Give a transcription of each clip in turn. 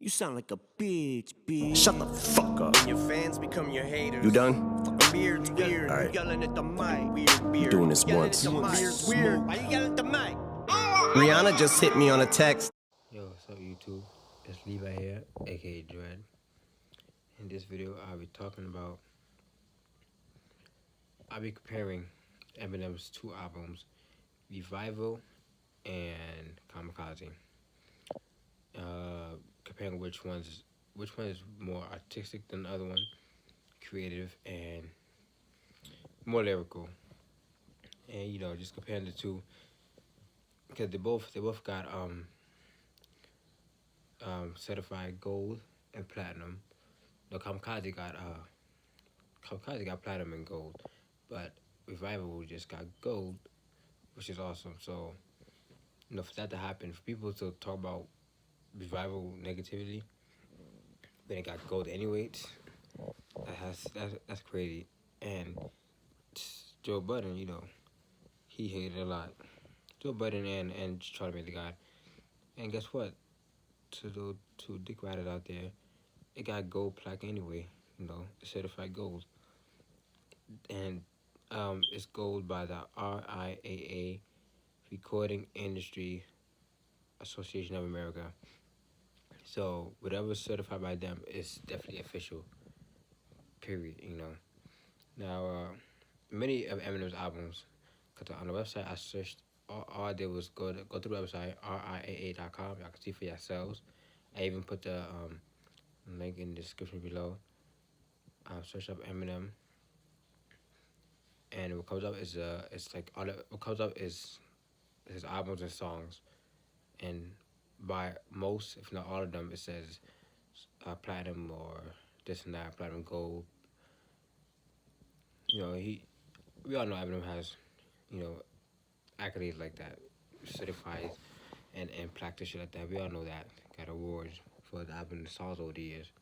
You sound like a bitch. Shut the fuck up. Your fans become your haters. You done? Beard's weird. All right. You yelling at the mic. Weird beard. Doing this once. Beard's weird. Why you yelling at the mic? Rihanna just hit me on a text. Yo, what's up YouTube? It's Levi here, aka Dread. In this video, I'll be comparing Eminem's two albums, Revival and Kamikaze. Comparing which one is more artistic than the other one, creative and more lyrical. And just comparing the two because they both got certified gold and platinum. No, Kamikaze got platinum and gold, but Revival just got gold, which is awesome. So, for that to happen, for people to talk about Revival negatively when it got gold anyway, that's crazy. And Joe Budden, he hated a lot. Joe Budden and Charlie the God. And guess what? To the two dick riders out there, it got gold plaque anyway, certified gold. And it's gold by the RIAA, Recording Industry Association of America. So whatever's certified by them is definitely official, period, Now, many of Eminem's albums, because on the website I searched, all I did was go to the website, riaa.com. Y'all can see for yourselves. I even put the link in the description below. Search up Eminem, and what comes up is what comes up is his albums and songs, and by most, if not all of them, it says platinum or this and that, platinum gold. We all know Eminem has, accolades like that, certified and plaque and shit like that. We all know that. Got awards for the album and the songs over the years.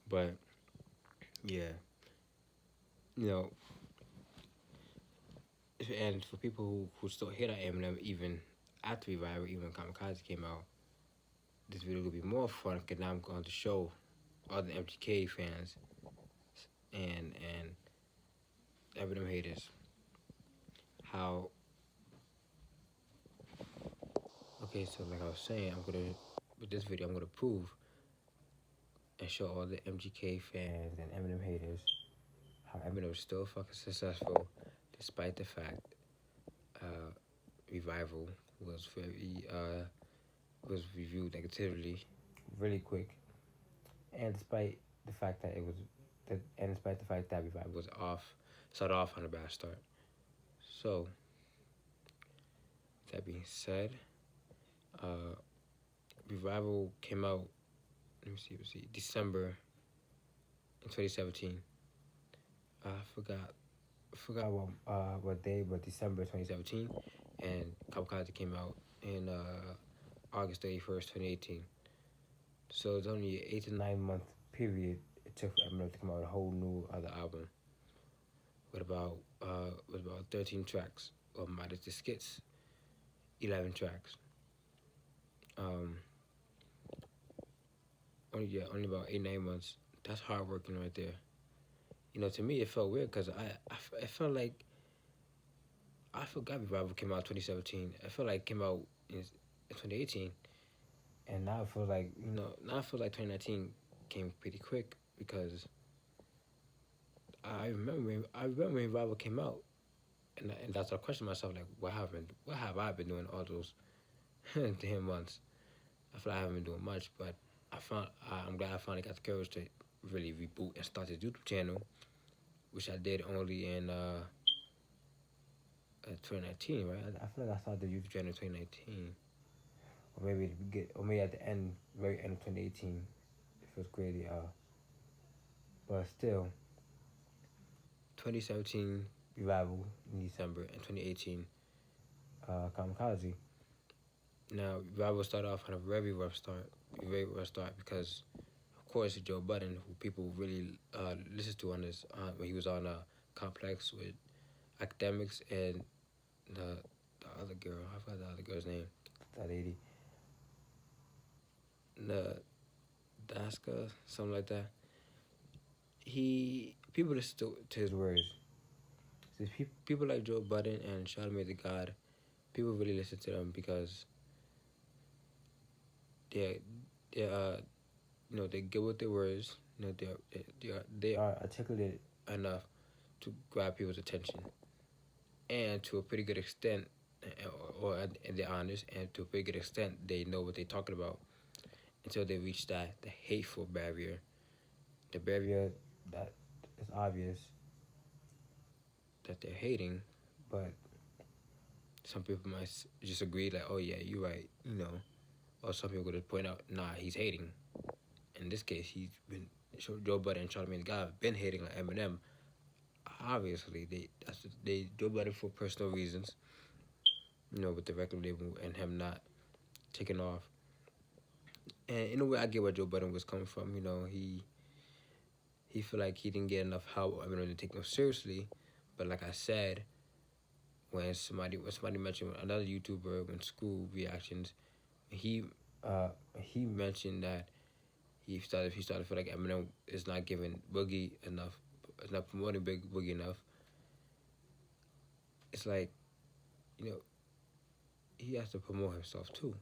But yeah, and for people who still hate on Eminem even after Revival, even when Kamikaze came out, this video will be more fun because now I'm going to show all the MTK fans and Eminem haters how. Okay, so like I was saying, with this video, I'm gonna prove and show all the MGK fans and Eminem haters how Eminem is still fucking successful, despite the fact Revival was reviewed negatively, really quick, and despite the fact that Revival was started off on a bad start. So, that being said, Revival came out, let me see, December in 2017. I forgot what day, but December 2017. And Kamikaze came out in August 31st, 2018. So it's only an 8 to 9 month period it took for Eminem to come out with a whole new other album with about 13 tracks, or minus the skits, 11 tracks. Only about 8-9 months. That's hard working right there. To me it felt weird because I felt like I forgot Revival came out in 2017. I felt like it came out in 2018, and now it feels like 2019 came pretty quick because I remember when Revival came out, and that's I question myself, like, what happened? What have I been doing all those damn months? I feel like I haven't been doing much, but I'm glad I finally got the courage to really reboot and start this YouTube channel, which I did only in 2019, right? I feel like I started the YouTube channel in 2019, or maybe at the very end of 2018. It feels crazy, but still, 2017 Revival in December, and 2018 Kamikaze. Now, Revival started off on a very rough start because, of course, Joe Budden, who people really listened to on this, when he was on Complex with Academics and the other girl. I forgot the other girl's name. That lady. Alaska, something like that. People listen to his words. See, people like Joe Budden and Charlamagne the God, people really listen to them because they they get with their words. They are articulate enough to grab people's attention, and to a pretty good extent, and they're honest, and to a pretty good extent, they know what they're talking about until they reach the hateful barrier, the barrier that is obvious that they're hating, but some people might just agree like, oh yeah, you're right, or some people could point out, nah, he's hating. In this case, Joe Budden and Charlamagne the God have been hating on Eminem. Obviously, they Joe Budden for personal reasons, with the record label and him not taking off. And in a way, I get where Joe Budden was coming from. He feel like he didn't get enough help. Eminem to take him seriously, but like I said, when somebody mentioned another YouTuber when school reactions, he mentioned that he started to feel like Eminem is not giving Boogie enough, is not promoting Big Boogie enough. It's like, he has to promote himself too.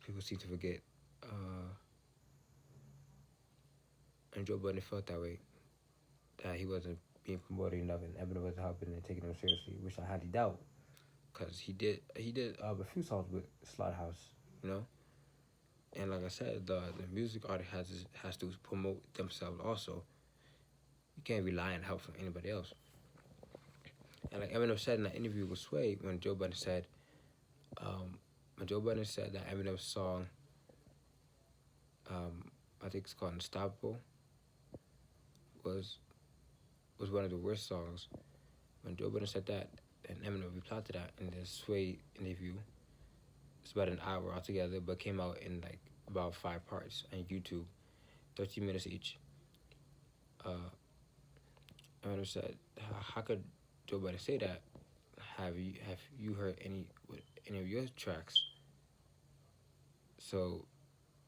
People seem to forget, and Joe Budden felt that way, that he wasn't being promoted enough, and Eminem wasn't helping and taking him seriously, which I highly doubt, because he did a few songs with Slaughterhouse, and like I said, the music artist has to promote themselves also. You can't rely on help from anybody else. And like Eminem said in that interview with Sway, when Joe Budden said that Eminem's song, I think it's called Unstoppable, was one of the worst songs. When Joe Budden said that, and Eminem replied to that in the Sway interview, it's about an hour altogether, but came out in like about 5 parts on YouTube, 13 minutes each. Eminem said, "How could Joe Budden say that? Have you heard any of your tracks?" So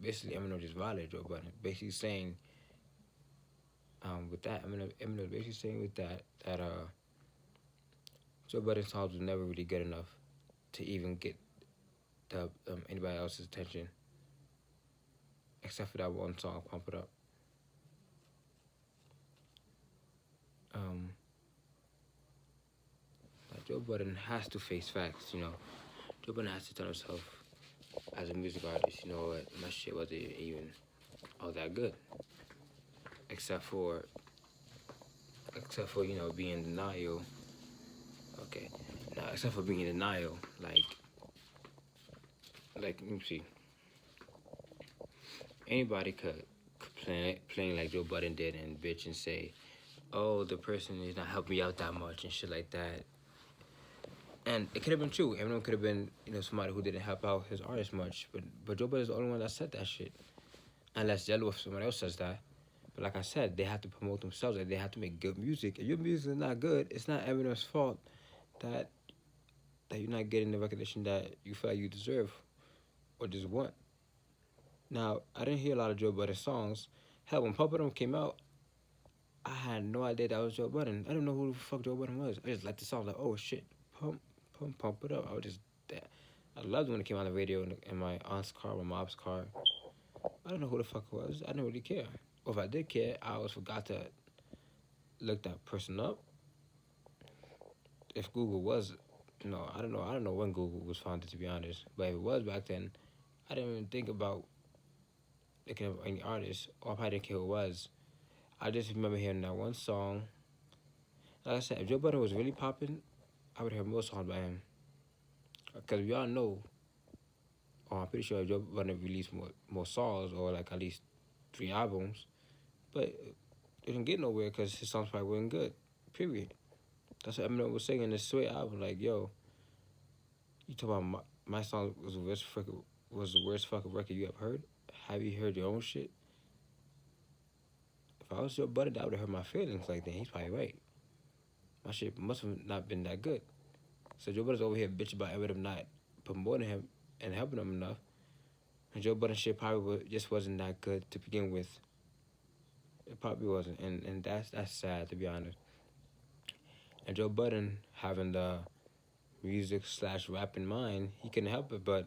basically, Eminem just violated Joe Budden, basically saying, with that, Eminem basically saying with that Joe Budden's songs was never really good enough to even get anybody else's attention, except for that one song, "Pump It Up." Like Joe Budden has to face facts, Joe Budden has to tell himself, as a music artist, you know what, my shit wasn't even all that good, except for being in denial. Okay, now except for being in denial, like let me see, anybody could playing like Joe Budden did and bitch and say, oh, the person is not helping me out that much and shit like that. And it could have been true. Eminem could have been, somebody who didn't help out his artist much. But Joe Budden's the only one that said that shit. Unless Jello, if somebody else says that. But like I said, they have to promote themselves. Like, they have to make good music. If your music is not good, it's not Eminem's fault that you're not getting the recognition that you feel like you deserve or just want. Now, I didn't hear a lot of Joe Budden songs. Hell, when Pump It Up came out, I had no idea that was Joe Budden. I didn't know who the fuck Joe Budden was. I just liked the song. Like, oh shit, pump it up. I loved when it came on the radio in my aunt's car, my mom's car. I don't know who the fuck it was. I didn't really care. Or if I did care, I always forgot to look that person up. If Google was, I don't know when Google was founded, to be honest. But if it was back then, I didn't even think about looking up any artist, or if I didn't care who it was. I just remember hearing that one song. Like I said, if Joe Budden was really popping, I would hear more songs by him. Because we all know, or I'm pretty sure Joe Budden released more songs, or like at least 3 albums, but it didn't get nowhere because his songs probably weren't good. Period. That's what Eminem was saying in this Sweet album. Like, yo, you talk about my song was the worst fucking record you ever heard? Have you heard your own shit? If I was Joe Budden, I would have hurt my feelings. Like, then he's probably right. My shit must have not been that good. So Joe Budden's over here bitching about Eminem not promoting him and helping him enough. And Joe Budden shit probably just wasn't that good to begin with. It probably wasn't, and that's sad, to be honest. And Joe Budden having the music/rap in mind, he couldn't help it but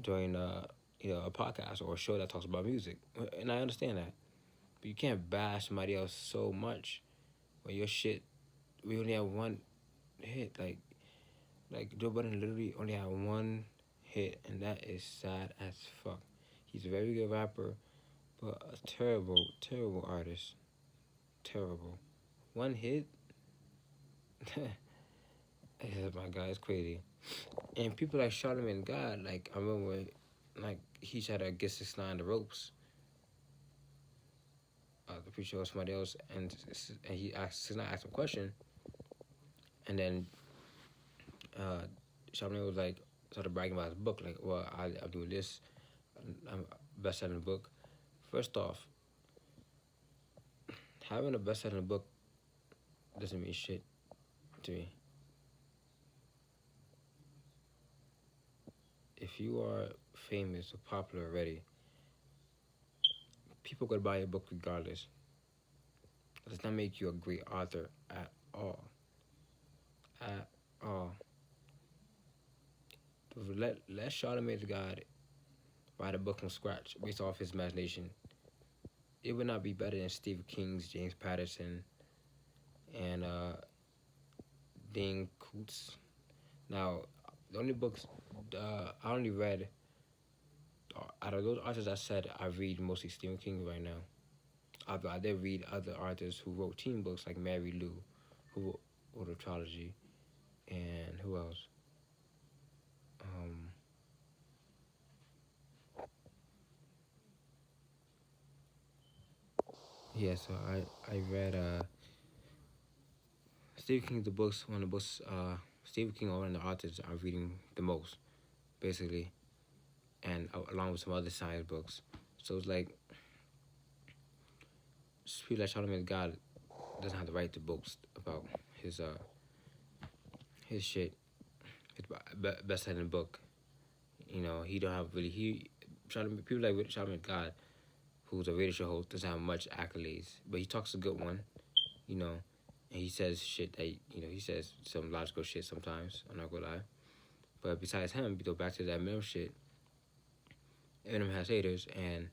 join a podcast or a show that talks about music, and I understand that. But you can't bash somebody else so much when your shit. We only have one hit, like Joe Budden literally only had one hit, and that is sad as fuck. He's a very good rapper, but a terrible, terrible artist. Terrible. One hit. My God, it's crazy. And people like Charlamagne God, like I remember, like he tried to get 6ix9ine on the ropes. The preacher or somebody else, and he asked 6ix9ine asked him a question, and then Charlamagne was like started bragging about his book, like, well, I'm doing this, I'm best-selling book. First off, having a best-selling book doesn't mean shit to me. If you are famous or popular already, people could buy your book regardless. It does not make you a great author at all. At all. Let Charlamagne the God write a book from scratch based off his imagination. It would not be better than Stephen King's James Patterson and Dane Coates. Now, the only books I only read out of those authors I said, I read mostly Stephen King right now. Although I did read other authors who wrote teen books like Mary Lou, who wrote a trilogy, and who else? Yeah, so I read Stephen King's the books, one of the books Stephen King or one of the authors I'm reading the most, basically, and along with some other science books. So it's like people like Charlamagne God doesn't have the right to boast about his shit, his best-selling book. You know, he don't have really people like Charlamagne God, who's a radio show host, doesn't have much accolades, but he talks a good one, you know, and he says shit that he says some logical shit sometimes. I'm not gonna lie, but besides him, we go back to that Eminem shit. Eminem has haters, and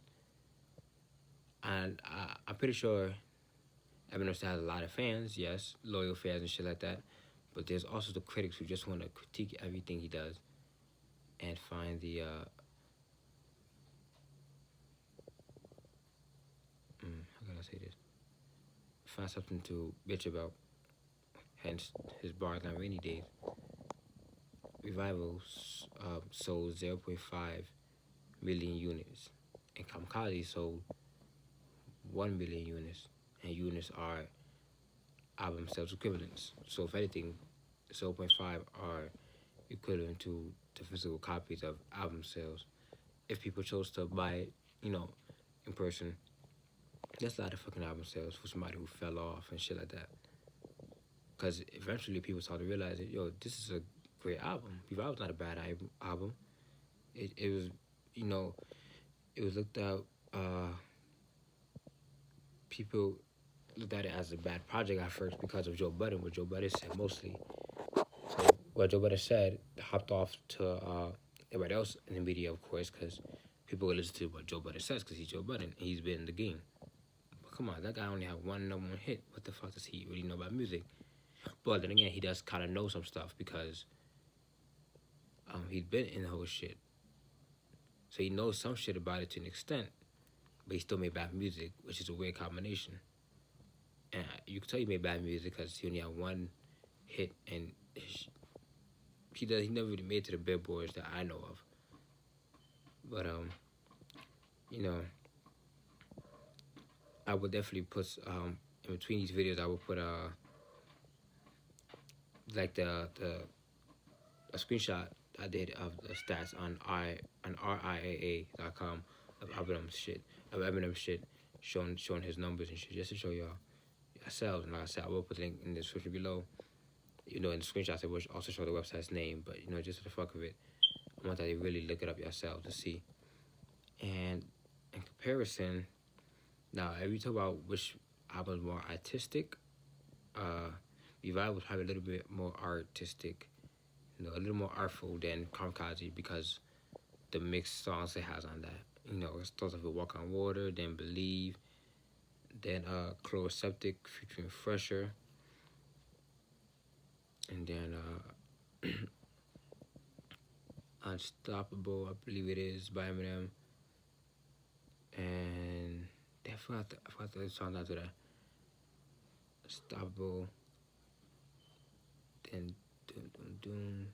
I'm pretty sure Eminem still has a lot of fans, yes, loyal fans and shit like that. But there's also the critics who just want to critique everything he does and find the how can I say this? Find something to bitch about. Hence his bars on rainy days. Revival sold 0.5 million units, and Kamikaze sold 1 million units, and units are album sales equivalents. So if anything, 0.5 are equivalent to the physical copies of album sales. If people chose to buy it, in person, that's a lot of fucking album sales for somebody who fell off and shit like that. Because eventually people start to realize that, this is a great album. Revival's not a bad album. It was, it was looked at, people looked at it as a bad project at first because of Joe Budden, what Joe Budden said mostly. So what Joe Budden said hopped off to everybody else in the media, of course, because people would listen to what Joe Budden says because he's Joe Budden and he's been in the game. But come on, that guy only had one number one hit. What the fuck does he really know about music? But then again, he does kind of know some stuff because he's been in the whole shit. So he knows some shit about it to an extent, but he still made bad music, which is a weird combination. And you can tell he made bad music because he only had one hit, and he never really made it to the billboards that I know of. But I would definitely put in between these videos I would put like a screenshot I did of the stats on RIAA.com of Eminem shit, showing his numbers and shit, just to show y'all yourselves. And like I said, I will put the link in the description below. In the screenshots, I will also show the website's name, but just for the fuck of it, I want that you really look it up yourselves to see. And in comparison, now if you talk about which album is more artistic, uh, Revival was probably a little bit more artistic, a little more artful than Kamikaze because the mixed songs it has on that. It starts off with Walk on Water, then Believe, then Chloroseptic featuring Fresher, and then Unstoppable, I believe it is, by Eminem. And I forgot the song after that. Unstoppable, then Doom Doom Doom.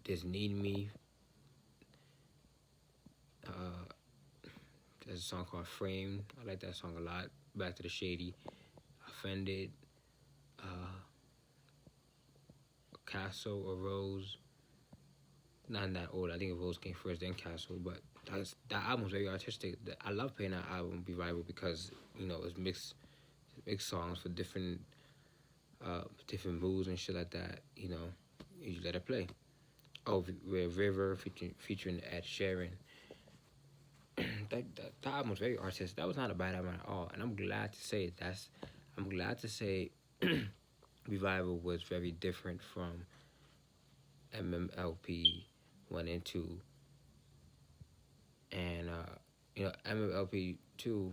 There's Need Me. Uh, there's a song called Frame. I like that song a lot. Back to the Shady. Offended. Uh, Castle or Rose. Not that old. I think Rose came first, then Castle. But that album's very artistic. I love playing that album, Revival, because it's mixed songs for different moods and shit like that. You let it play. Oh, River featuring Ed Sheeran. that album was very artistic. That was not a bad album at all, and I'm glad to say Revival was very different from MMLP 1 and 2, and MMLP 2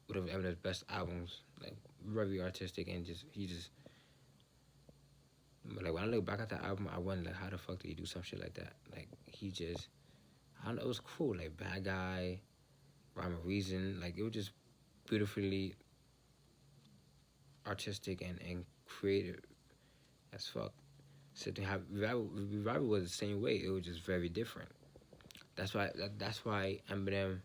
would have Eminem's best albums, like very artistic and like when I look back at that album, I wonder like how the fuck did he do some shit like that? Like I don't know, it was cool. Like Bad Guy, Rhyme or Reason, like it was just beautifully artistic and creative as fuck. So to have Revival was the same way. It was just very different. That's why Eminem.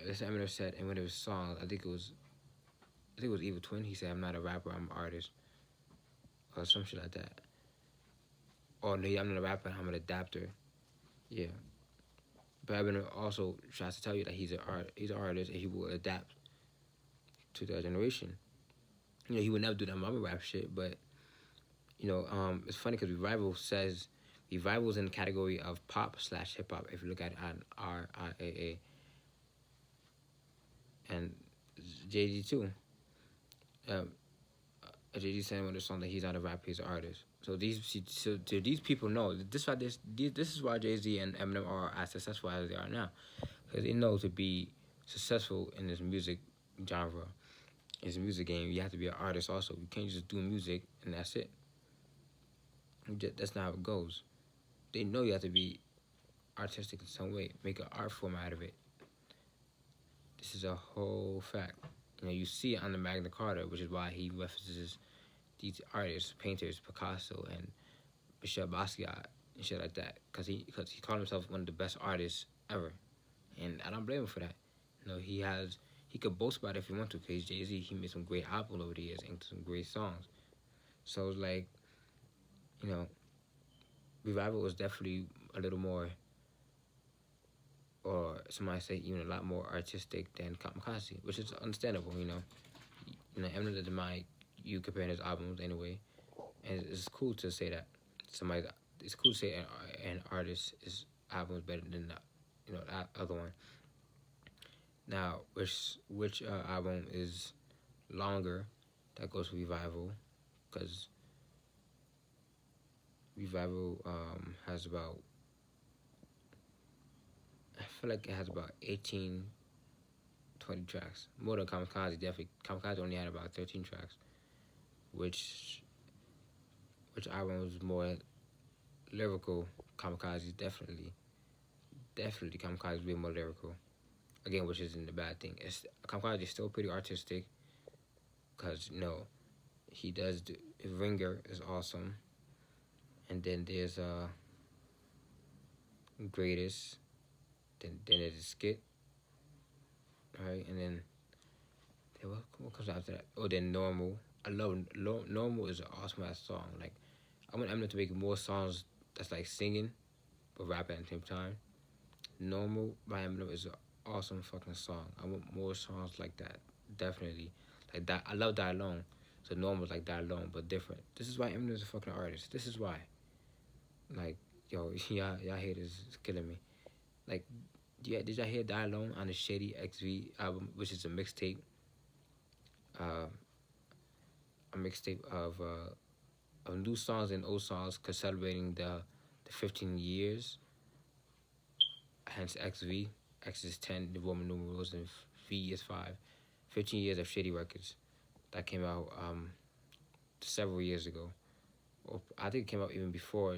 As Eminem said in one of his songs, I think it was Evil Twin. He said, "I'm not a rapper, I'm an artist," or some shit like that. Or no, I'm not a rapper, I'm an adapter. Yeah. But Eminem also tries to tell you that he's an artist and he will adapt to the generation. He would never do that mama rap shit, but it's funny because Revival is in the category of pop/hip hop. If you look at it on RIAA, and JD too. JD saying one of the songs that he's not a rapper, he's an artist. So these people know this is why Jay-Z and Eminem are as successful as they are now, because they know to be successful in this music genre, in this music game, you have to be an artist also. You can't just do music and that's it. That's not how it goes. They know you have to be artistic in some way, make an art form out of it. This is a whole fact. You see it on the Magna Carta, which is why he references these artists, painters, Picasso and Michel Basquiat and shit like that, because he called himself one of the best artists ever, and I don't blame him for that. He could boast about it if he want to, because he's Jay-Z. He made some great albums over the years and some great songs. So it's like, Revival was definitely a little more, or somebody say even a lot more artistic than Kamikaze, which is understandable. Eminem doesn't mind you comparing his albums anyway, and it's cool to say that it's cool to say an artist's album is better than that other one. Now, which album is longer? That goes for Revival, because Revival has about, I feel like it has about 18, 20 tracks. More than Kamikaze, definitely. Kamikaze only had about 13 tracks. Which album was more lyrical? Kamikaze, definitely. Definitely Kamikaze is way more lyrical. Again, which isn't a bad thing. Kamikaze is still pretty artistic, because, he does, Ringer is awesome. And then there's Greatest. Then there's Skit. Alright, and then what comes after that? Oh, then Normal. I love Normal is an awesome ass song. Like, I want Eminem to make more songs that's like singing, but rapping at the same time. Normal by Eminem is an awesome fucking song. I want more songs like that. Definitely. Like that. I love Die Alone. So Normal is like Die Alone, but different. This is why Eminem is a fucking artist. This is why. Like, yo, y'all haters is killing me. Like, yeah, did y'all hear Die Alone on the Shady XV album, which is uh, a mixtape of new songs and old songs, celebrating the 15 years, hence XV. X is 10, the Roman numerals, and V is 5. 15 years of Shady Records that came out several years ago. Or I think it came out even before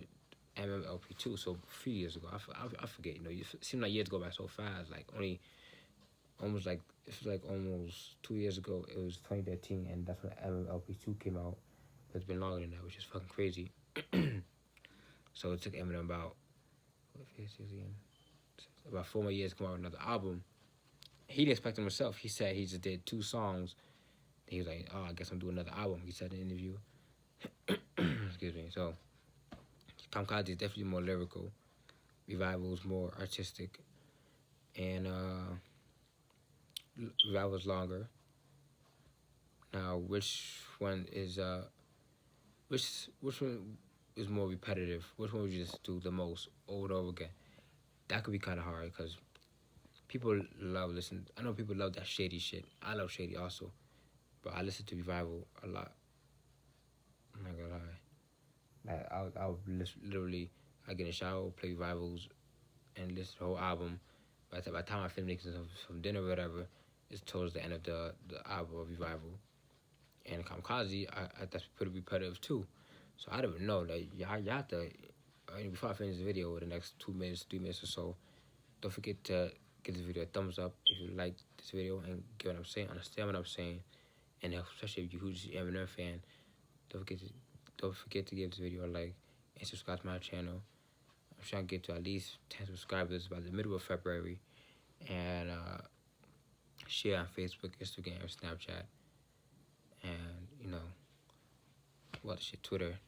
MMLP2, so a few years ago. I forget, you know, it seems like years go by so fast. Like, almost like, it feels like almost 2 years ago, it was 2013, and that's when MMLP2 came out. But it's been longer than that, which is fucking crazy. So it took Eminem about 4 more years to come out with another album. He didn't expect himself. He said he just did 2 songs. He was like, oh, I guess I'm doing another album. He said in an interview. Excuse me. So, Kamikaze is definitely more lyrical. Revival is more artistic. And Revival is longer. Now, which one is which one is more repetitive? Which one would you just do the most over and over again? That could be kind of hard because people love listening. I know people love that Shady shit. I love Shady also, but I listen to Revival a lot. I'm not gonna lie. Like I'll literally, I get in the shower, play Revivals, and listen to the whole album. By the time I finish making some dinner or whatever, it's towards the end of the album of Revival. And Kamikaze, that's pretty repetitive too. So I don't even know. Like y'all have to. Before I finish the video, with the next 2 minutes, 3 minutes or so, don't forget to give this video a thumbs up if you like this video and get what I'm saying, understand what I'm saying, and especially if you're a huge Eminem fan, don't forget to give this video a like and subscribe to my channel. I'm trying to get to at least 10 subscribers by the middle of February, and share on Facebook, Instagram, Snapchat, and you know what shit, Twitter.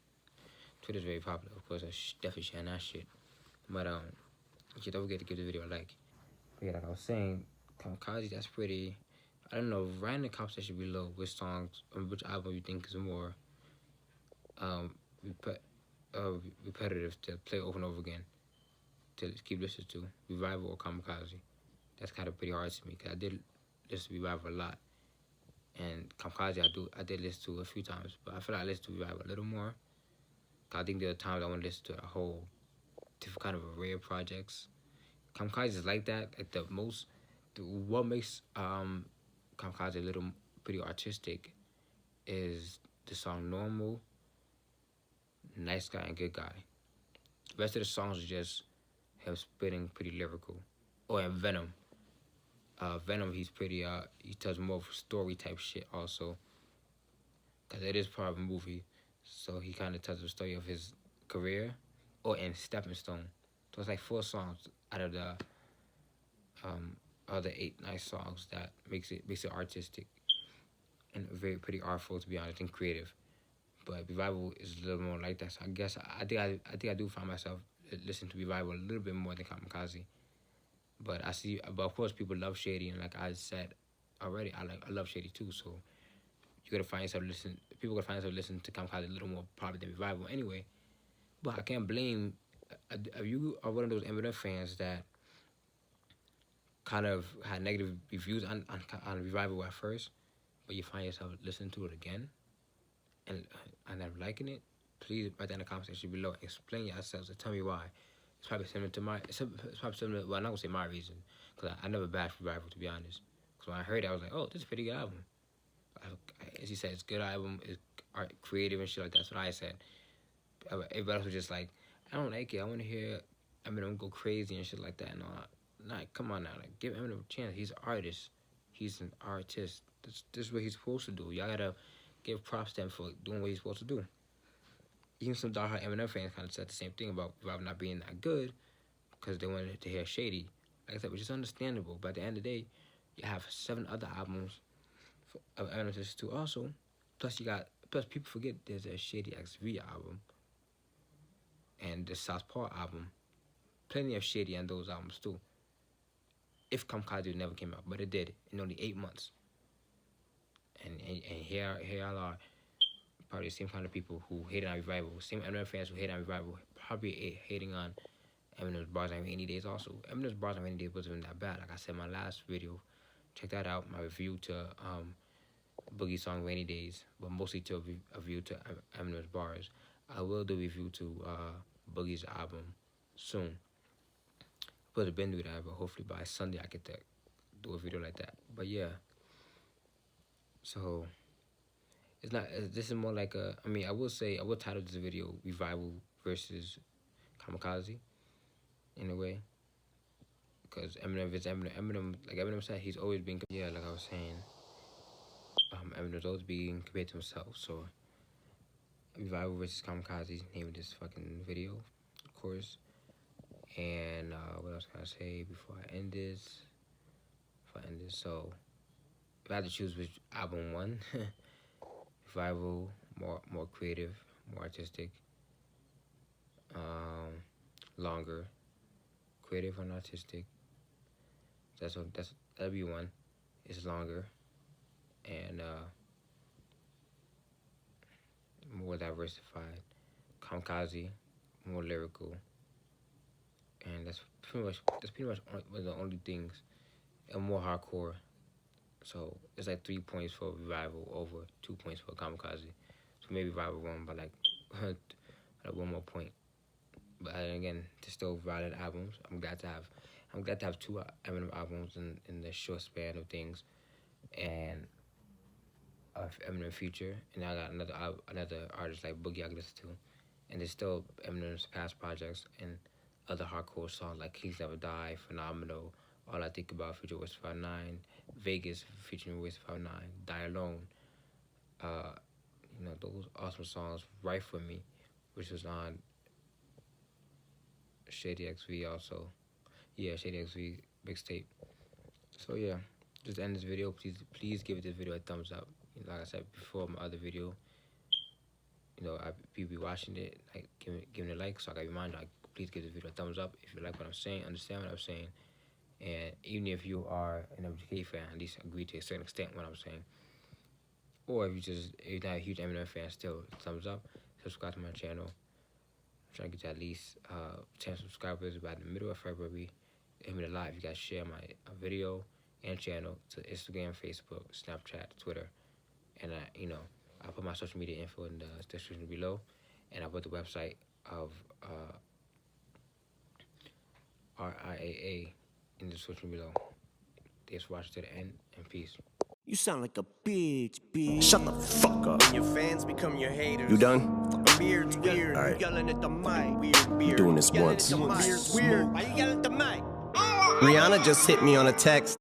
Twitter's very popular, of course. I definitely sharing that shit. But you don't forget to give the video a like. But yeah, like I was saying, Kamikaze, that's pretty. I don't know. Write in the comment section below which songs, which album you think is more um repetitive to play over and over again, to keep listening to, Revival or Kamikaze. That's kind of pretty hard to me because I did listen to Revival a lot, and Kamikaze I did listen to a few times, but I feel like I listen to Revival a little more. Cause I think there are times I want to listen to a whole different kind of array of projects. Kamikaze is like that. Like what makes Kamikaze a little pretty artistic is the song Normal, Nice Guy, and Good Guy. The rest of the songs are just him spitting pretty lyrical. Oh, and Venom. Venom, he's pretty, he does more of story type shit also. Because it is part of a movie. So he kind of tells the story of his career. Oh, and Stepping Stone. So it's like 4 songs out of the other 8 nice songs that makes it artistic and very pretty artful, to be honest, and creative. But Revival is a little more like that. So I guess I think I do find myself listening to Revival a little bit more than Kamikaze. But but of course people love Shady, and like I said already, I love Shady too. So you gotta find yourself people gotta find themselves listening to Kamikaze a little more probably than Revival anyway. But I can't blame. If you are one of those Eminem fans that kind of had negative reviews on Revival at first, but you find yourself listening to it again and I'm liking it, please write that in the comment section below. Explain yourselves and tell me why. It's probably similar to it's probably similar. Well, I'm not gonna say my reason, because I never bashed Revival, to be honest. Because when I heard it, I was like, oh, this is a pretty good album. As he said, it's a good album. It's art, creative and shit like that. That's what I said. Everybody else was just like, I don't like it. I want to hear Eminem go crazy and shit like that. And all. Like, come on now, like give Eminem a chance. He's an artist. He's an artist. This is what he's supposed to do. Y'all gotta give props to him for doing what he's supposed to do. Even some diehard Eminem fans kind of said the same thing about Rob not being that good because they wanted to hear Shady. Like I said, which is understandable. But at the end of the day, you have 7 other albums of Eminem to listen to also. Plus people forget there's a Shady XV album and the Southpaw album. Plenty of Shady on those albums too. If Kamikaze never came out, but it did in only 8 months. And here y'all are probably the same kind of people who hated on Revival, same Eminem fans who hated on Revival, probably hating on Eminem's bars on Rainy Days also. Eminem's bars on Rainy Days wasn't even that bad. Like I said in my last video, check that out, my review to Boogie's song Rainy Days, but mostly to a review to Eminem's bars. I will do a review to Boogie's album soon. Supposed to been do that, but hopefully by Sunday I get to do a video like that. But yeah, so it's not. This is more like a. I mean, I will title this video "Revival versus Kamikaze," in a way, because Eminem is Eminem. Eminem, like Eminem said, he's always been. Yeah, like I was saying, Eminem's always being compared to himself. So, Revival versus Kamikaze, name of this fucking video, of course. And what else can I say before I end this? So, if I had to choose which album one, Revival, more creative, more artistic, longer, creative and artistic. That'd be one. It's longer and more diversified. Kamikaze, more lyrical, and that's pretty much one of the only things. And more hardcore. So it's like 3 points for Revival over 2 points for Kamikaze. So maybe Revival won by like 1 more point. But again, they're still valid albums. I'm glad to have 2 Eminem albums in the short span of things, and Eminem Future, and I got another artist like Boogie I can listen to, and there's still Eminem's past projects and other hardcore songs like Please Never Die, Phenomenal, All I Think About featuring West 59, Vegas featuring West 59, Die Alone. Those awesome songs. Right For Me, which was on Shady XV also. Yeah, Shady XV mixtape. So yeah, just end this video. Please give this video a thumbs up. Like I said before, my other video, people be watching it, like giving it a like. So I got to remind you, like, please give this video a thumbs up if you like what I'm saying, understand what I'm saying, and even if you are an MGK fan, at least agree to a certain extent what I'm saying. Or if you're not a huge Eminem fan, still thumbs up. Subscribe to my channel. I'm trying to get to at least 10 subscribers by the middle of February. It means a lot if you guys share my video and channel to Instagram, Facebook, Snapchat, Twitter, and I'll put my social media info in the description below, and I'll put the website of RIAA in the description below. Thanks for watching to the end, and peace. You sound like a bitch. Shut the fuck up. Your fans become your haters. You done? Weird. All right. You yelling at the mic. Weird. Doing this once. Weird. Why you yelling at the mic? Rihanna just hit me on a text.